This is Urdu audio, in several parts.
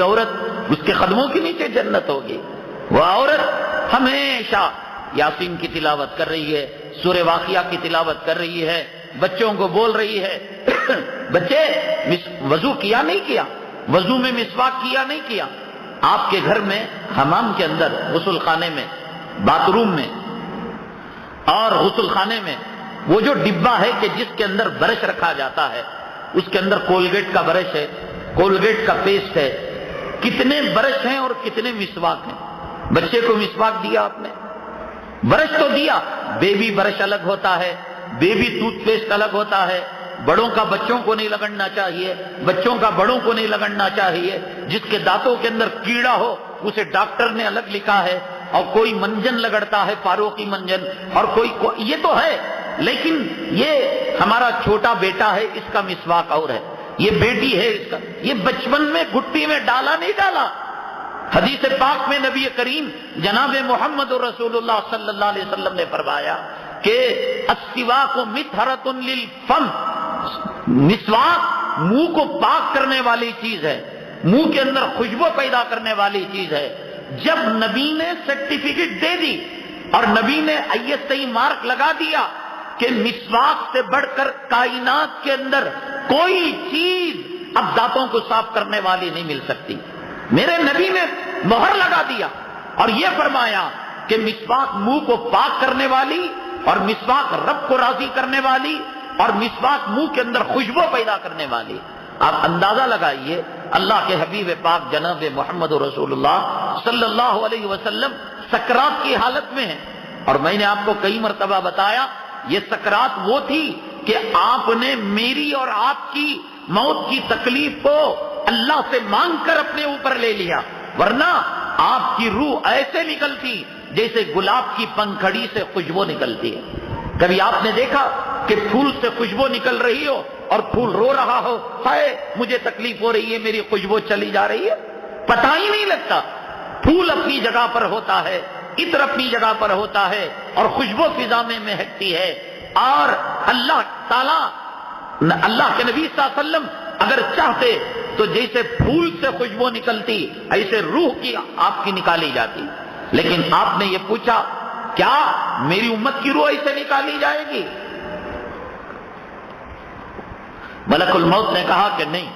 عورت اس کے قدموں کے نیچے جنت ہوگی. وہ عورت ہمیشہ یاسین کی تلاوت کر رہی ہے, سورہ واقعہ کی تلاوت کر رہی ہے, بچوں کو بول رہی ہے بچے وضو کیا نہیں کیا, وضو میں مسواک کیا نہیں کیا. آپ کے گھر میں حمام کے اندر, غسل خانے میں, باتھ روم میں اور غسل خانے میں وہ جو ڈبہ ہے کہ جس کے اندر برش رکھا جاتا ہے, اس کے اندر کولگیٹ کا برش ہے, کولگیٹ کا پیسٹ ہے, کتنے برش ہیں اور کتنے مسواک ہیں. بچے کو مسواک دیا آپ نے, برش تو دیا, بیبی برش الگ ہوتا ہے, بیبی ٹوتھ پیسٹ الگ ہوتا ہے, بڑوں کا بچوں کو نہیں لگڑنا چاہیے, بچوں کا بڑوں کو نہیں لگڑنا چاہیے. جس کے دانتوں کے اندر کیڑا ہو اسے ڈاکٹر نے الگ لکھا ہے, اور کوئی منجن لگڑتا ہے, فاروقی منجن, اور کوئی یہ تو ہے. لیکن یہ ہمارا چھوٹا بیٹا ہے, اس کا مسواک اور ہے, یہ بیٹی ہے اس کا, یہ بچپن میں گھٹی میں ڈالا نہیں ڈالا. حدیث پاک میں نبی کریم جناب محمد رسول اللہ صلی اللہ علیہ وسلم نے فرمایا کہ السواک مطہرۃ للفم, مسواک منہ کو پاک کرنے والی چیز ہے, منہ کے اندر خوشبو پیدا کرنے والی چیز ہے. جب نبی نے سرٹیفکیٹ دے دی اور نبی نے ISI مارک لگا دیا کہ مسواک سے بڑھ کر کائنات کے اندر کوئی چیز اب دانتوں کو صاف کرنے والی نہیں مل سکتی, میرے نبی نے مہر لگا دیا اور یہ فرمایا کہ مسواک منہ کو پاک کرنے والی, اور مسواک رب کو راضی کرنے والی, اور مسواک منہ کے اندر خوشبو پیدا کرنے والی. آپ اندازہ لگائیے, اللہ کے حبیب پاک جناب محمد رسول اللہ صلی اللہ علیہ وسلم سکرات کی حالت میں ہیں. اور میں نے آپ کو کئی مرتبہ بتایا یہ سکرات وہ تھی کہ آپ نے میری اور آپ کی موت کی تکلیف کو اللہ سے مانگ کر اپنے اوپر لے لیا, ورنہ آپ کی روح ایسے نکلتی جیسے گلاب کی پنکھڑی سے خوشبو نکلتی ہے. کبھی آپ نے دیکھا کہ پھول سے خوشبو نکل رہی ہو اور پھول رو رہا ہو, ہائے مجھے تکلیف ہو رہی ہے, میری خوشبو چلی جا رہی ہے, پتہ ہی نہیں لگتا. پھول اپنی جگہ پر ہوتا ہے, عطر اپنی جگہ پر ہوتا ہے, اور خوشبو فضا میں مہکتی ہے. اور اللہ تعالی, اللہ کے نبی صلی اللہ علیہ وسلم اگر چاہتے تو جیسے پھول سے خوشبو نکلتی ایسے روح کی آپ کی نکالی جاتی. لیکن آپ نے یہ پوچھا کیا میری امت کی روح ایسے نکالی جائے گی؟ ملک الموت نے کہا کہ نہیں,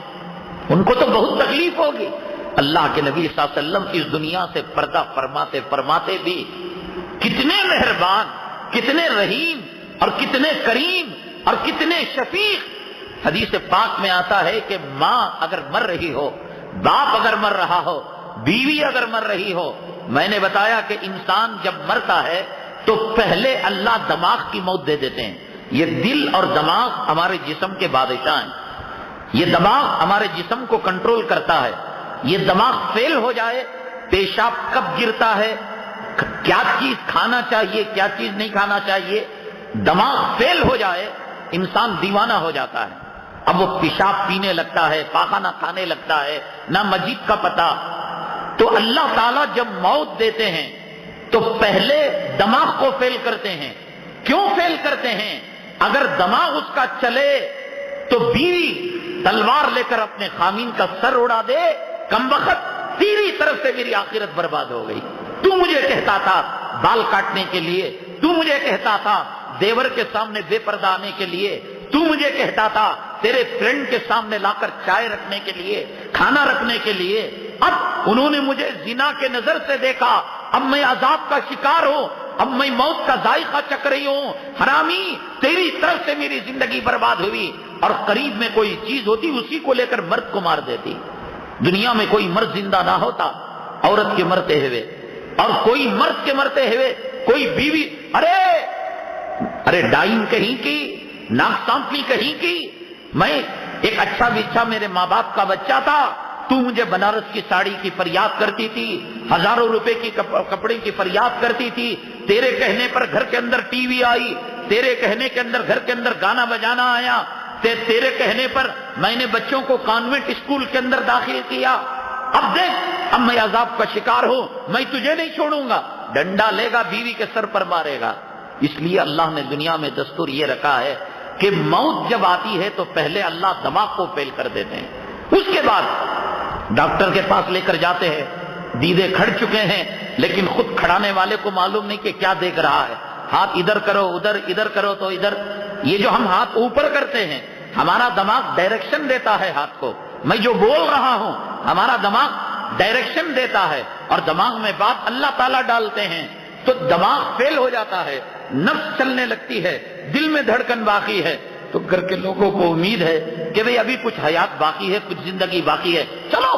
ان کو تو بہت تکلیف ہوگی. اللہ کے نبی صلی اللہ علیہ وسلم اس دنیا سے پردہ فرماتے فرماتے بھی کتنے مہربان, کتنے رحیم اور کتنے کریم اور کتنے شفیق. حدیث پاک میں آتا ہے کہ ماں اگر مر رہی ہو, باپ اگر مر رہا ہو, بیوی اگر مر رہی ہو, میں نے بتایا کہ انسان جب مرتا ہے تو پہلے اللہ دماغ کی موت دے دیتے ہیں. یہ دل اور دماغ ہمارے جسم کے بادشاہ ہیں, یہ دماغ ہمارے جسم کو کنٹرول کرتا ہے. یہ دماغ فیل ہو جائے, پیشاب کب گرتا ہے, کیا چیز کھانا چاہیے کیا چیز نہیں کھانا چاہیے, دماغ فیل ہو جائے انسان دیوانہ ہو جاتا ہے. اب وہ پیشاب پینے لگتا ہے, پاخانہ کھانے لگتا ہے, نہ مسجد کا پتہ. تو اللہ تعالیٰ جب موت دیتے ہیں تو پہلے دماغ کو فیل کرتے ہیں. کیوں فیل کرتے ہیں؟ اگر دماغ اس کا چلے تو بیوی تلوار لے کر اپنے خامین کا سر اڑا دے, کمبخت تیری طرف سے میری آخرت برباد ہو گئی. تو مجھے کہتا تھا بال کاٹنے کے لیے, تو مجھے کہتا تھا دیور کے سامنے بے پردہ آنے کے لیے, تو مجھے کہتا تھا تیرے فرینڈ کے سامنے لا کر چائے رکھنے کے لیے, کھانا رکھنے کے لیے. اب انہوں نے مجھے زنا کے نظر سے دیکھا, اب میں عذاب کا شکار ہوں, اب میں موت کا ذائقہ چکھ رہی ہوں. حرامی تیری طرف سے میری زندگی برباد ہوئی. اور قریب میں کوئی چیز ہوتی اسی کو لے کر مرد کو مار دیتی. دنیا میں کوئی مرد زندہ نہ ہوتا عورت کے مرتے ہوئے, اور کوئی مرد کے مرتے ہوئے کوئی بیوی, ارے ڈائن کہیں کی, ناک سانپلی کہیں کی. میں ایک اچھا بچہ, میرے ماں باپ کا بچہ تھا, تو مجھے بنارس کی ساڑی کی فریاد کرتی تھی, ہزاروں روپے کی کپڑے کی فریاد کرتی تھی. تیرے کہنے پر گھر کے اندر ٹی وی آئی, تیرے کہنے کے اندر گھر کے اندر گانا بجانا آیا, تیرے کہنے پر میں نے بچوں کو کانوینٹ اسکول کے اندر داخل کیا. اب دیکھ, اب میں عذاب کا شکار ہوں, میں تجھے نہیں چھوڑوں گا. ڈنڈا لے گا, بیوی کے سر پر مارے گا. اس لیے اللہ نے دنیا میں دستور یہ رکھا ہے کہ موت جب آتی ہے تو پہلے اللہ دماغ کو فیل کر دیتے ہیں, اس کے بعد ڈاکٹر کے پاس لے کر جاتے ہیں، دیدے کھڑ چکے ہیں، لیکن خود کھڑانے والے کو معلوم نہیں کہ کیا دیکھ رہا ہے۔ ہاتھ ادھر کرو ادھر، ادھر کرو تو ادھر۔ یہ جو ہم ہاتھ اوپر کرتے ہیں، ہمارا دماغ ڈائریکشن دیتا ہے ہاتھ کو۔ میں جو بول رہا ہوں، ہمارا دماغ ڈائریکشن دیتا ہے، اور دماغ میں بات اللہ تعالیٰ ڈالتے ہیں تو دماغ فیل ہو جاتا ہے، نفس چلنے لگتی ہے، دل میں دھڑکن باقی ہے۔ تو گھر کے لوگوں کو امید ہے کہ بھئی ابھی کچھ حیات باقی ہے، کچھ زندگی باقی ہے، چلو